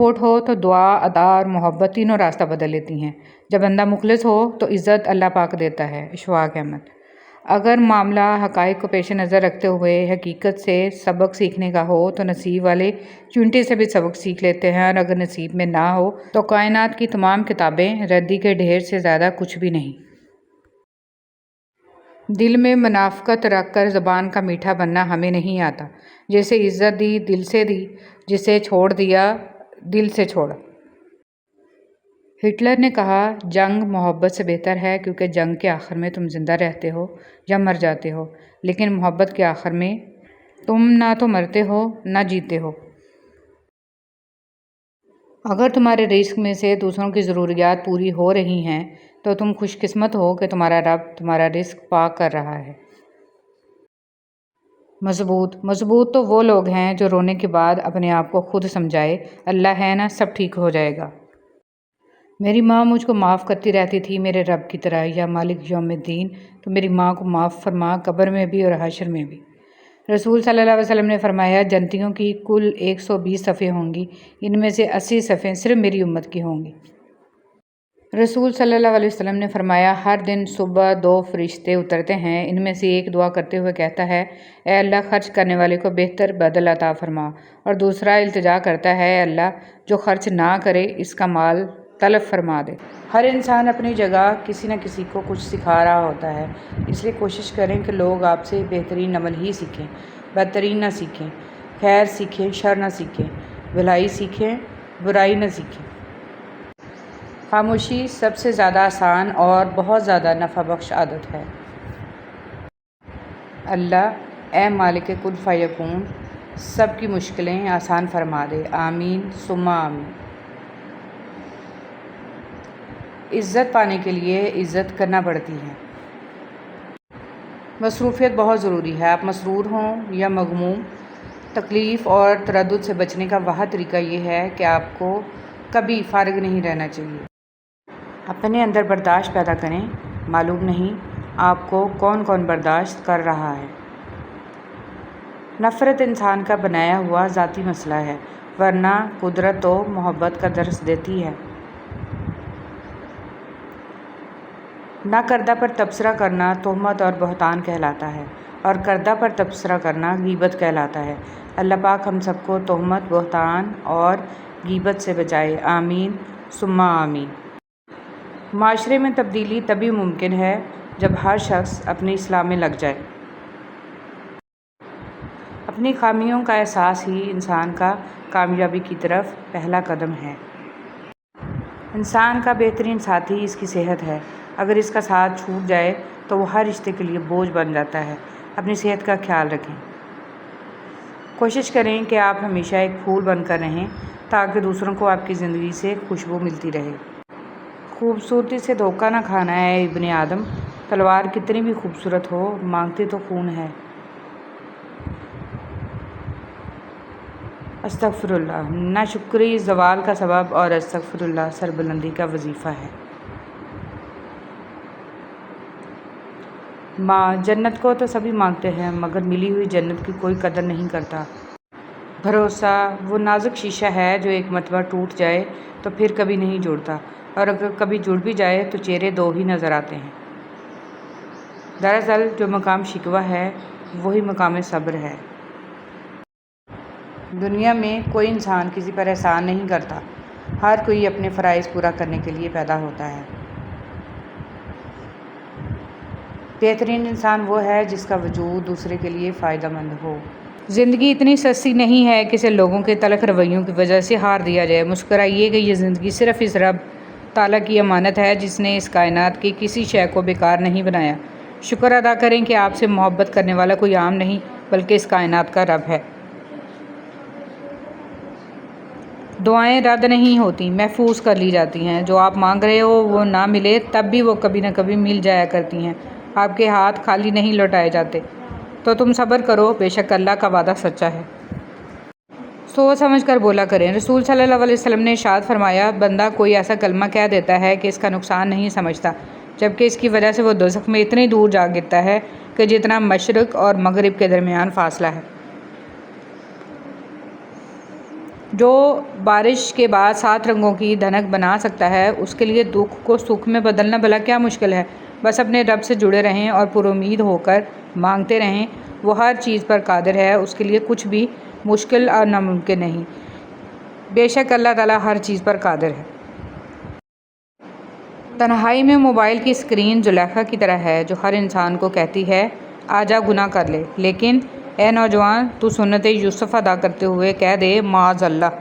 Support ہو تو دعا، ادا اور محبت تینوں راستہ بدل لیتی ہیں۔ جب بندہ مخلص ہو تو عزت اللہ پاک دیتا ہے۔ اشفاق احمد۔ اگر معاملہ حقائق کو پیش نظر رکھتے ہوئے حقیقت سے سبق سیکھنے کا ہو تو نصیب والے چونٹی سے بھی سبق سیکھ لیتے ہیں، اور اگر نصیب میں نہ ہو تو کائنات کی تمام کتابیں ردی کے ڈھیر سے زیادہ کچھ بھی نہیں۔ دل میں منافقت رکھ کر زبان کا میٹھا بننا ہمیں نہیں آتا۔ جسے عزت دی دل سے دی، جسے چھوڑ دیا دل سے چھوڑا۔ ہٹلر نے کہا جنگ محبت سے بہتر ہے، کیونکہ جنگ کے آخر میں تم زندہ رہتے ہو یا مر جاتے ہو، لیکن محبت کے آخر میں تم نہ تو مرتے ہو نہ جیتے ہو۔ اگر تمہارے رزق میں سے دوسروں کی ضروریات پوری ہو رہی ہیں تو تم خوش قسمت ہو کہ تمہارا رب تمہارا رزق پاک کر رہا ہے۔ مضبوط تو وہ لوگ ہیں جو رونے کے بعد اپنے آپ کو خود سمجھائے اللہ ہے نا، سب ٹھیک ہو جائے گا۔ میری ماں مجھ کو معاف کرتی رہتی تھی میرے رب کی طرح، یا مالک یوم الدین، تو میری ماں کو معاف فرما قبر میں بھی اور حشر میں بھی۔ رسول صلی اللہ علیہ وسلم نے فرمایا جنتیوں کی کل 120 صفیں ہوں گی، ان میں سے 80 صفیں صرف میری امت کی ہوں گی۔ رسول صلی اللہ علیہ وسلم نے فرمایا ہر دن صبح 2 فرشتے اترتے ہیں، ان میں سے ایک دعا کرتے ہوئے کہتا ہے اے اللہ خرچ کرنے والے کو بہتر بدل عطا فرما، اور دوسرا التجا کرتا ہے اے اللہ جو خرچ نہ کرے اس کا مال تلف فرما دے۔ ہر انسان اپنی جگہ کسی نہ کسی کو کچھ سکھا رہا ہوتا ہے، اس لیے کوشش کریں کہ لوگ آپ سے بہترین عمل ہی سیکھیں، بدترین نہ سیکھیں، خیر سیکھیں شر نہ سیکھیں، بھلائی سیکھیں برائی نہ سیکھیں۔ خاموشی سب سے زیادہ آسان اور بہت زیادہ نفع بخش عادت ہے۔ اللہ اے مالک کن فیکون سب کی مشکلیں آسان فرما دے، آمین ثم آمین۔ عزت پانے کے لیے عزت کرنا پڑتی ہے۔ مصروفیت بہت ضروری ہے، آپ مسرور ہوں یا مغموم، تکلیف اور تردد سے بچنے کا واحد طریقہ یہ ہے کہ آپ کو کبھی فارغ نہیں رہنا چاہیے۔ اپنے اندر برداشت پیدا کریں، معلوم نہیں آپ کو کون کون برداشت کر رہا ہے۔ نفرت انسان کا بنایا ہوا ذاتی مسئلہ ہے، ورنہ قدرت تو محبت کا درس دیتی ہے۔ نہ کردہ پر تبصرہ کرنا تہمت اور بہتان کہلاتا ہے، اور کردہ پر تبصرہ کرنا غیبت کہلاتا ہے۔ اللہ پاک ہم سب کو تہمت، بہتان اور غیبت سے بچائے، آمین ثم آمین۔ معاشرے میں تبدیلی تبھی ممکن ہے جب ہر شخص اپنی اصلاح میں لگ جائے۔ اپنی خامیوں کا احساس ہی انسان کا کامیابی کی طرف پہلا قدم ہے۔ انسان کا بہترین ساتھی اس کی صحت ہے، اگر اس کا ساتھ چھوٹ جائے تو وہ ہر رشتے کے لیے بوجھ بن جاتا ہے۔ اپنی صحت کا خیال رکھیں۔ کوشش کریں کہ آپ ہمیشہ ایک پھول بن کر رہیں تاکہ دوسروں کو آپ کی زندگی سے خوشبو ملتی رہے۔ خوبصورتی سے دھوکہ نہ کھانا ہے ابن آدم، تلوار کتنی بھی خوبصورت ہو مانگتی تو خون ہے۔ استغفر اللہ ناشکری زوال کا سبب اور استغفر اللہ سربلندی کا وظیفہ ہے۔ ماں جنت کو تو سبھی مانگتے ہیں مگر ملی ہوئی جنت کی کوئی قدر نہیں کرتا۔ بھروسہ وہ نازک شیشہ ہے جو ایک مرتبہ ٹوٹ جائے تو پھر کبھی نہیں جڑتا، اور اگر کبھی جڑ بھی جائے تو چہرے 2 ہی نظر آتے ہیں۔ دراصل جو مقام شکوہ ہے وہی مقام صبر ہے۔ دنیا میں کوئی انسان کسی پر احسان نہیں کرتا، ہر کوئی اپنے فرائض پورا کرنے کے لیے پیدا ہوتا ہے۔ بہترین انسان وہ ہے جس کا وجود دوسرے کے لیے فائدہ مند ہو۔ زندگی اتنی سستی نہیں ہے کہ اسے لوگوں کے تلخ رویوں کی وجہ سے ہار دیا جائے۔ مسکرائیے کہ یہ زندگی صرف اس رب تعالیٰ کی امانت ہے جس نے اس کائنات کی کسی شے کو بیکار نہیں بنایا۔ شکر ادا کریں کہ آپ سے محبت کرنے والا کوئی عام نہیں بلکہ اس کائنات کا رب ہے۔ دعائیں رد نہیں ہوتی، محفوظ کر لی جاتی ہیں۔ جو آپ مانگ رہے ہو وہ نہ ملے تب بھی وہ کبھی نہ کبھی مل جایا کرتی ہیں۔ آپ کے ہاتھ خالی نہیں لوٹائے جاتے، تو تم صبر کرو، بے شک اللہ کا وعدہ سچا ہے۔ سوچ سمجھ کر بولا کریں۔ رسول صلی اللہ علیہ وسلم نے ارشاد فرمایا بندہ کوئی ایسا کلمہ کہہ دیتا ہے کہ اس کا نقصان نہیں سمجھتا، جبکہ اس کی وجہ سے وہ دوزخ میں اتنی دور جا گرتا ہے کہ جتنا مشرق اور مغرب کے درمیان فاصلہ ہے۔ جو بارش کے بعد 7 رنگوں کی دھنک بنا سکتا ہے، اس کے لیے دکھ کو سکھ میں بدلنا بھلا کیا مشکل ہے؟ بس اپنے رب سے جڑے رہیں اور پر امید ہو کر مانگتے رہیں۔ وہ ہر چیز پر قادر ہے، اس کے لیے کچھ بھی مشکل اور ناممکن نہیں۔ بے شک اللہ تعالیٰ ہر چیز پر قادر ہے۔ تنہائی میں موبائل کی اسکرین زلیخا کی طرح ہے جو ہر انسان کو کہتی ہے آجا گناہ کر لے، لیکن اے نوجوان، تو سنت یوسف ادا کرتے ہوئے کہہ دے معاذ اللہ۔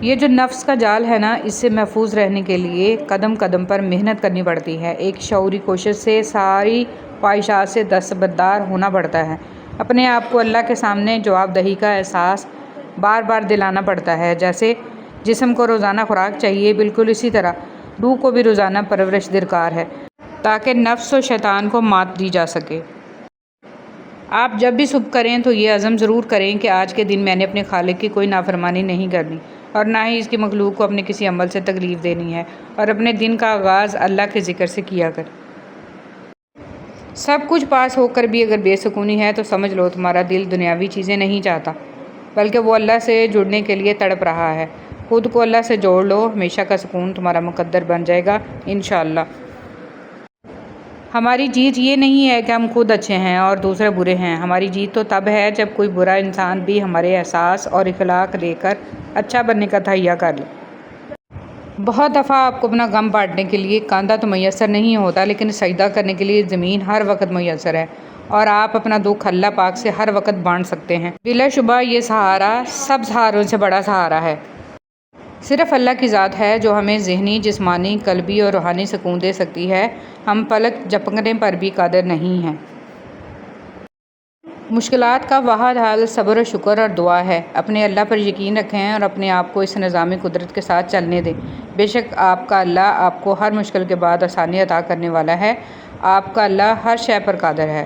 یہ جو نفس کا جال ہے نا، اس سے محفوظ رہنے کے لیے قدم قدم پر محنت کرنی پڑتی ہے۔ ایک شعوری کوشش سے ساری خواہشات سے دستبردار ہونا پڑتا ہے۔ اپنے آپ کو اللہ کے سامنے جواب دہی کا احساس بار بار دلانا پڑتا ہے۔ جیسے جسم کو روزانہ خوراک چاہیے، بالکل اسی طرح روح کو بھی روزانہ پرورش درکار ہے تاکہ نفس و شیطان کو مات دی جا سکے۔ آپ جب بھی صبح کریں تو یہ عزم ضرور کریں کہ آج کے دن میں نے اپنے خالق کی کوئی نافرمانی نہیں کرنی اور نہ ہی اس کی مخلوق کو اپنے کسی عمل سے تکلیف دینی ہے، اور اپنے دن کا آغاز اللہ کے ذکر سے کیا کر۔ سب کچھ پاس ہو کر بھی اگر بے سکونی ہے تو سمجھ لو تمہارا دل دنیاوی چیزیں نہیں چاہتا، بلکہ وہ اللہ سے جڑنے کے لیے تڑپ رہا ہے۔ خود کو اللہ سے جوڑ لو، ہمیشہ کا سکون تمہارا مقدر بن جائے گا انشاءاللہ۔ ہماری جیت یہ نہیں ہے کہ ہم خود اچھے ہیں اور دوسرے برے ہیں۔ ہماری جیت تو تب ہے جب کوئی برا انسان بھی ہمارے احساس اور اخلاق لے کر اچھا بننے کا تہیہ کر لے۔ بہت دفعہ آپ کو اپنا غم بانٹنے کے لیے کاندھا تو میسر نہیں ہوتا، لیکن سجدہ کرنے کے لیے زمین ہر وقت میسر ہے، اور آپ اپنا دکھ اللہ پاک سے ہر وقت بانٹ سکتے ہیں۔ بلا شبہ یہ سہارا سب سہاروں سے بڑا سہارا ہے۔ صرف اللہ کی ذات ہے جو ہمیں ذہنی، جسمانی، قلبی اور روحانی سکون دے سکتی ہے۔ ہم پلک جھپکنے پر بھی قادر نہیں ہیں۔ مشکلات کا واحد حل صبر و شکر اور دعا ہے۔ اپنے اللہ پر یقین رکھیں اور اپنے آپ کو اس نظام قدرت کے ساتھ چلنے دیں۔ بے شک آپ کا اللہ آپ کو ہر مشکل کے بعد آسانی عطا کرنے والا ہے۔ آپ کا اللہ ہر شے پر قادر ہے۔